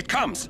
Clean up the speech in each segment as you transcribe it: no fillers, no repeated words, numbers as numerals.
It comes!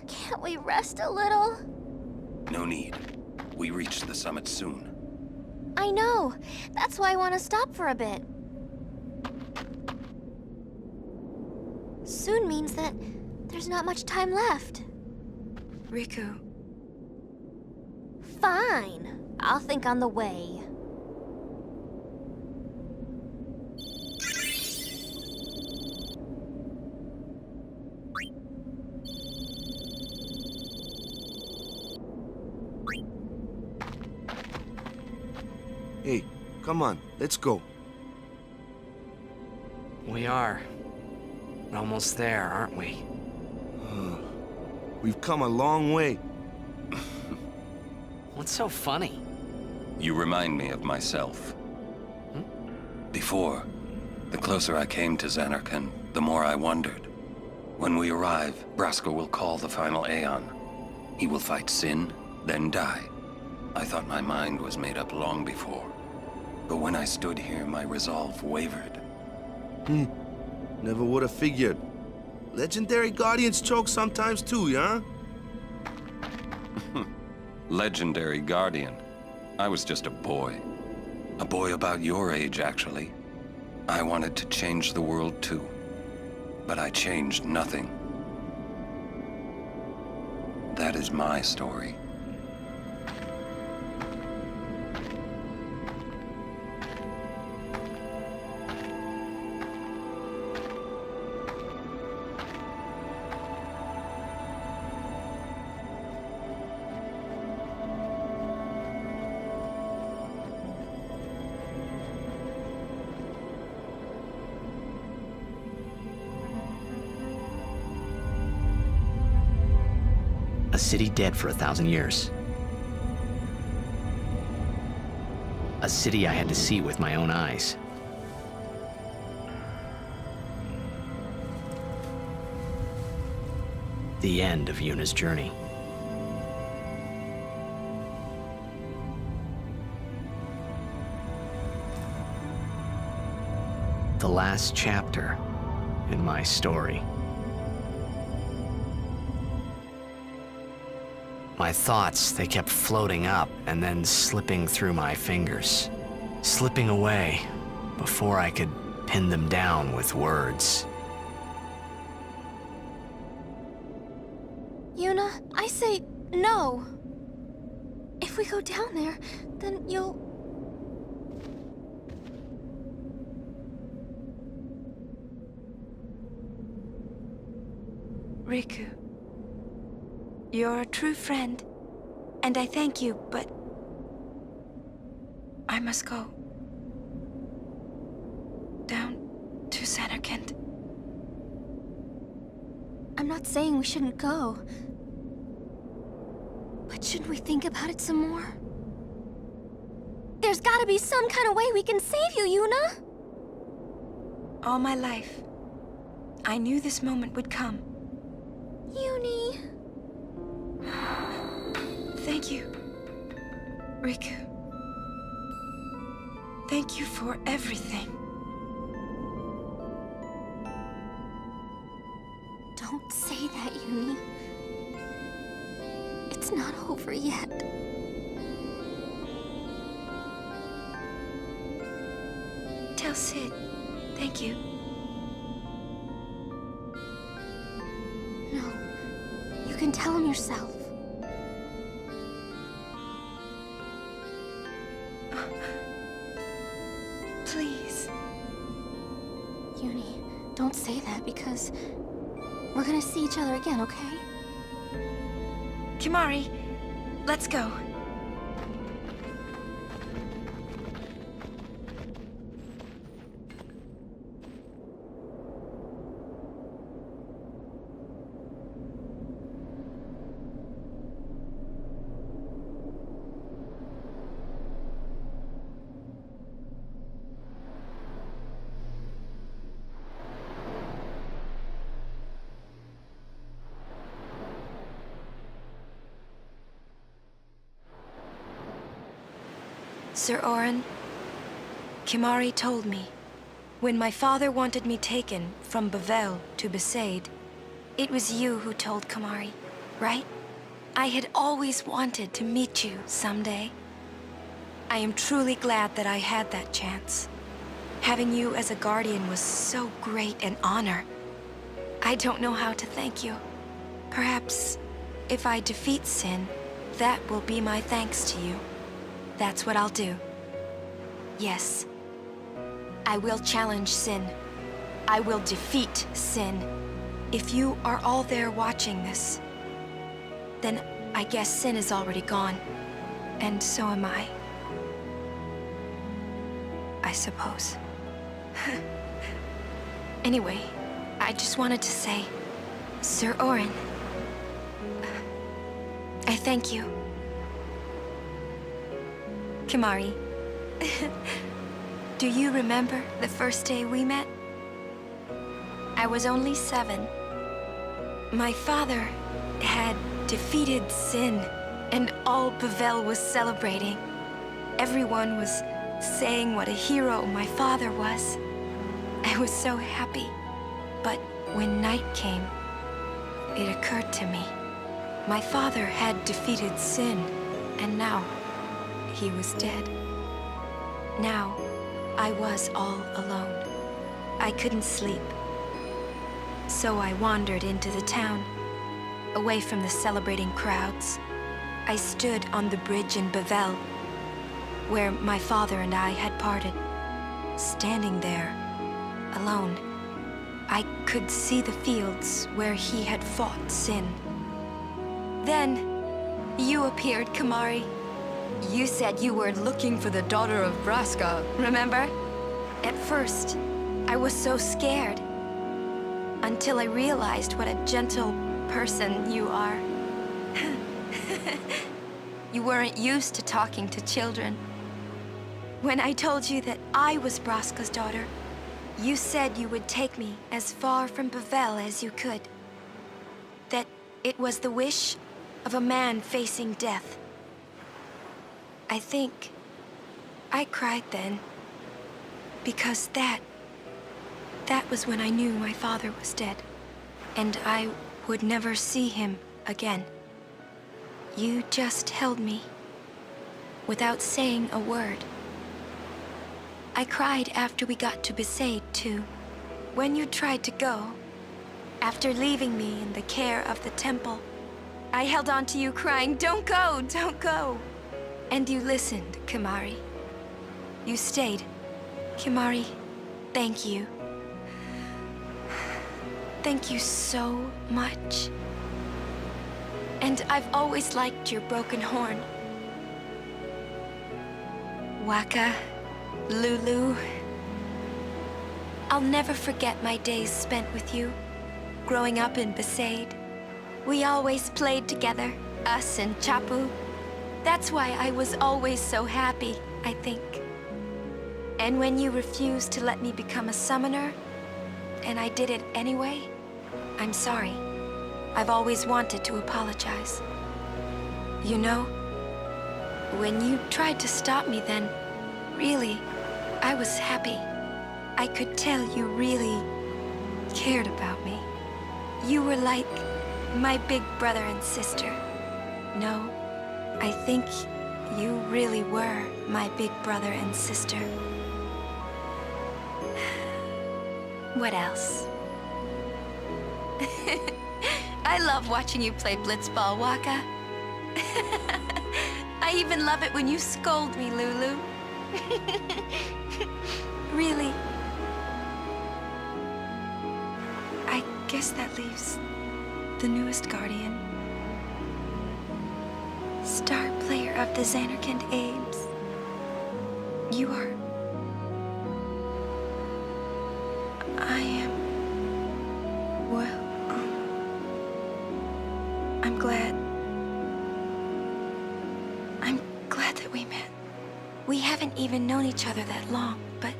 Can't we rest a little? No need. We reach the summit soon. I know. That's why I want to stop for a bit. Soon means that there's not much time left. Riku. Fine. I'll think on the way. Hey, come on, let's go. We are. We're almost there, aren't we? We've come a long way. What's so funny? You remind me of myself. Before, the closer I came to Zanarkand, the more I wondered. When we arrive, Braska will call the final Aeon. He will fight Sin, then die. I thought my mind was made up long before. But when I stood here, my resolve wavered. Never would have figured. Legendary Guardians choke sometimes too, huh? Legendary Guardian. I was just a boy. A boy about your age, actually. I wanted to change the world too. But I changed nothing. That is my story. A city dead for 1,000 years. A city I had to see with my own eyes. The end of Yuna's journey. The last chapter in my story. My thoughts, they kept floating up and then slipping through my fingers, slipping away before I could pin them down with words. Yuna, I say no. If we go down there, then you'll... Riku, you're a true friend, and I thank you, but I must go. Down to Samarkand. I'm not saying we shouldn't go. But shouldn't we think about it some more? There's gotta be some kind of way we can save you, Yuna! All my life, I knew this moment would come. Uni... Thank you, Riku. Thank you for everything. Don't say that, Uni. It's not over yet. Tell Sid, thank you. No, you can tell him yourself. Please. Uni, don't say that because we're gonna see each other again, okay? Kimari, let's go. Sir Orin, Kimari told me, when my father wanted me taken from Bavel to Besaid, it was you who told Kimari, right? I had always wanted to meet you someday. I am truly glad that I had that chance. Having you as a guardian was so great an honor. I don't know how to thank you. Perhaps, if I defeat Sin, that will be my thanks to you. That's what I'll do. Yes. I will challenge Sin. I will defeat Sin. If you are all there watching this, then I guess Sin is already gone. And so am I. I suppose. Anyway, I just wanted to say, Sir Orin, I thank you. Kimari, do you remember the first day we met? I was only 7. My father had defeated Sin, and all Bavel was celebrating. Everyone was saying what a hero my father was. I was so happy. But when night came, it occurred to me. My father had defeated Sin, and now he was dead. Now, I was all alone. I couldn't sleep. So I wandered into the town, away from the celebrating crowds. I stood on the bridge in Bavel, where my father and I had parted. Standing there, alone, I could see the fields where he had fought Sin. Then, you appeared, Kimari. You said you were looking for the daughter of Braska, remember? At first, I was so scared. Until I realized what a gentle person you are. You weren't used to talking to children. When I told you that I was Braska's daughter, you said you would take me as far from Bavel as you could. That it was the wish of a man facing death. I think I cried then, because that was when I knew my father was dead, and I would never see him again. You just held me, without saying a word. I cried after we got to Besaid, too. When you tried to go, after leaving me in the care of the temple, I held on to you crying, "Don't go, don't go!" And you listened, Kimari. You stayed. Kimari, thank you. thank you so much. And I've always liked your broken horn. Waka, Lulu. I'll never forget my days spent with you, growing up in Besaid. We always played together, us and Chapu. That's why I was always so happy, I think. And when you refused to let me become a summoner, and I did it anyway, I'm sorry. I've always wanted to apologize. You know, when you tried to stop me then, really, I was happy. I could tell you really cared about me. You were like my big brother and sister. No, I think you really were my big brother and sister. What else? I love watching you play blitzball, Waka. I even love it when you scold me, Lulu. Really. I guess that leaves the newest Guardian. Star player of the Xanarkand Ames. You are... I am... Well, I'm glad. I'm glad that we met. We haven't even known each other that long, but...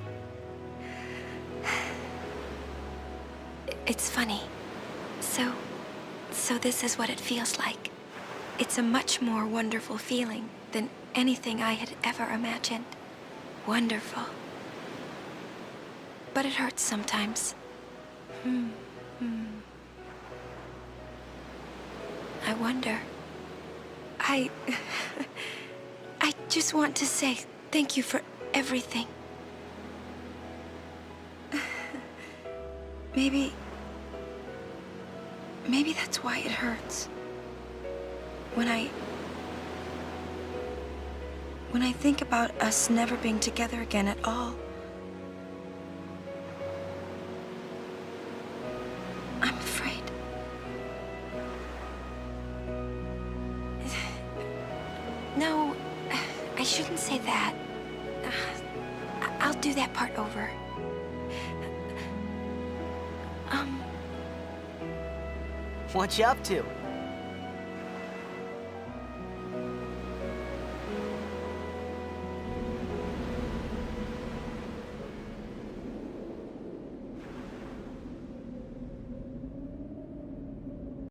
It's funny. So this is what it feels like. It's a much more wonderful feeling than anything I had ever imagined. Wonderful. But it hurts sometimes. I wonder. I just want to say thank you for everything. Maybe that's why it hurts. When I think about us never being together again at all, I'm afraid. No, I shouldn't say that. I'll do that part over. What you up to?